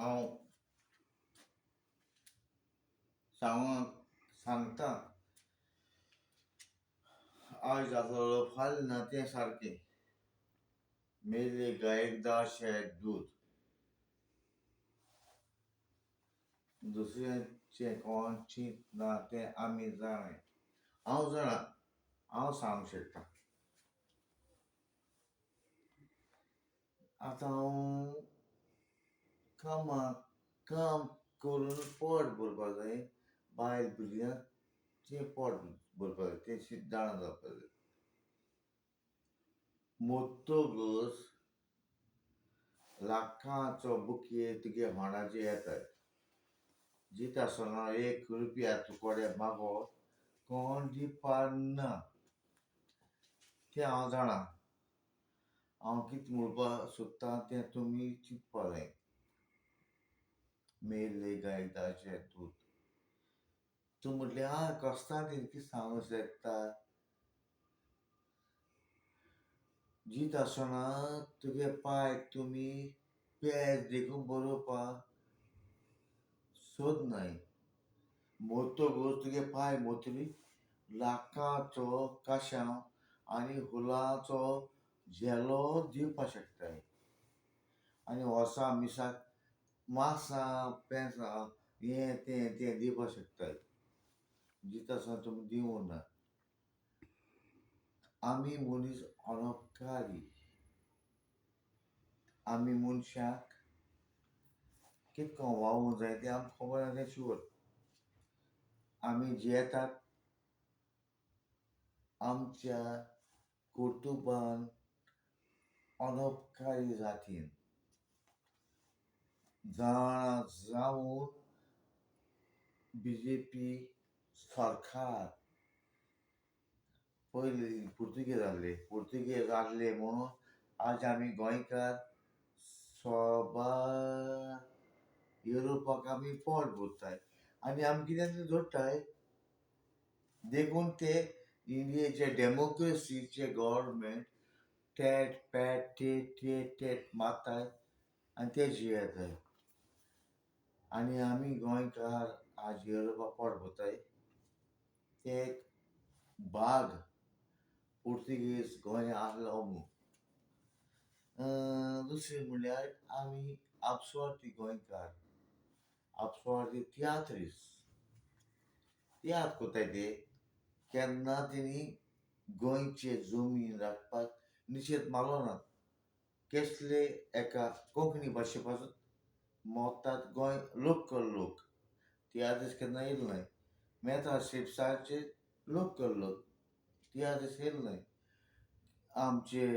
हांव सांगता आयज जातलो फाल्यां ना तें सारकें. मेले गायेक 10 शेत दूद. दुसऱ्यांचें कोण चींत ना तें आमी जाणाय. हांव जाणा, हांव सांगूंक शकता. आतां हांव काम करून पोट भरपा जाय. बायल भुरग्यांचें पोट भरपा जाय, तें जाणा जावपा जाय. मोत्तोगोस लाखांचो बुके तुगे होणाचेर येताय. जीत आसतना 1 रुपया तूं कोड्याक मागोत कोण दिवपा ना. तें हांव जाणा. हांव कितें म्हणपा सोदतां तें तुमी चिंतपा जाय. मेले गायेक 10 शेत दूद. तूं म्हटलें कोस्तांनी कितें सांगूंक शकता. जीत आसतना तुगे पाय तुमी पेज देखून बरोवपा सोदनाय. मोतोगोस तुगे पाय मोतरी लाखांचो काशाव आनी फुलांचो झेलो दिवपा शकताय. आनी वर्सां मिसाक मांसां पेंसां हें तें दिवपा शकताय. जीत आसतना तुमी दिवं ना. आमी मनीस अनपकारी. आमी मनशाक कितको वावूंक जाय तें आमकां खबर आसा तें शुअर. आमी जियेतात आमच्या कुटुंबान अनपकारी जातीन. जावून BJP सरकार पयलीं पुर्तुगेज आहले म्हणून आज आमी गोंयकार युरोपाक आमी पोट भरताय. आनी आमी कितें जोडटाय देखून ते इंडियेचे डेमोक्रेसीचे गव्हर्मेंट टेट पॅट टेट मारताय आनी ते जियेताय. आनी आमी गोंयकार आज युरोपाक पोट भरताय. ते एक भाग पुर्तुगेज गोंय आहलो म्हूण. दुसरें म्हणल्यार आमी आपसवार्थी गोंयकार. आपसवार्थी तियात्रीस. याद कोत्ताय ते केन्ना तेणी गोंयचे जमीन राखपाक निशेध मारलो ना. केसले एका कोंकणी भाशे पासून मोगतात गोंय लोक. तियात्रीस केन्ना येयलो नाय. मेहता शिपसाचे लोक. तियात्रीस येयलो नाय. आमचे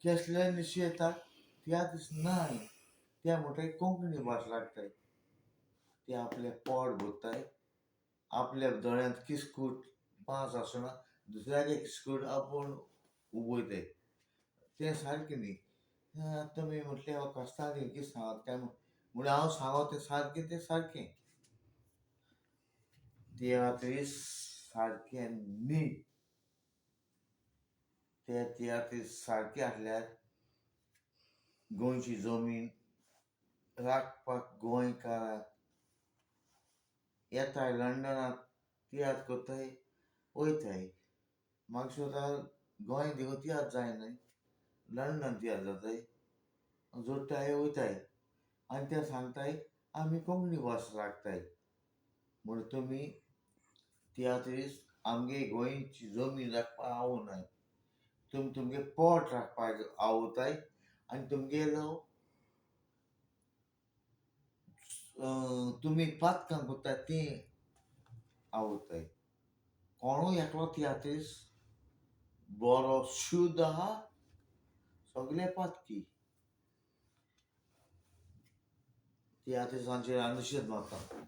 केसले निशेधाक तियात्रीस नाय. ते म्हणटाय कोंकणी भास राखताय. ते आपलें पोट भरताय. आपल्या दोळ्यांत किस्कूट पांच आसना दुसऱ्यागे किस्कूट आपूण उबयताय. तें सारकें न्ही. तुमी म्हटलें हांव कोस्तांनी कितें सांगत काय म्हूण हांव सांगोत तें सारकें. तियात्रीस सारकें न्ही. ते तियात्रीस सारकें आसल्यार गोंयची जमीन राखपाक गोंयकार येताय लंडनाक तियात्र कोत्ताय वयताय. म्हाका सुद्दां गोंय देखून तियात्र जायनाय. लंडन तियात्र जाताय. जोडटाय वयताय आनी ते सांगताय आमी कोंकणी भास राखताय. म्हूण तुमी तियात्रीस आमगे गोंयची जमीन राखपाक आवनाय. तुमी तुमगे पोट राखपाक आवताय आनी तुमगेलो तुमी पातकां कोत्ताय तीं आवताय. कोणूय एकलो तियात्रीस बरो शुद्ध आहा सगळे पातकी. तियात्रीसांचेर हांव निशेध मारतां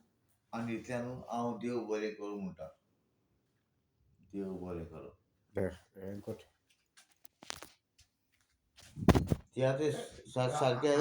आनी इतल्यानूच हांव देव बरें करूं म्हणटा. देव बरें करूं. तियात्रीस सारकें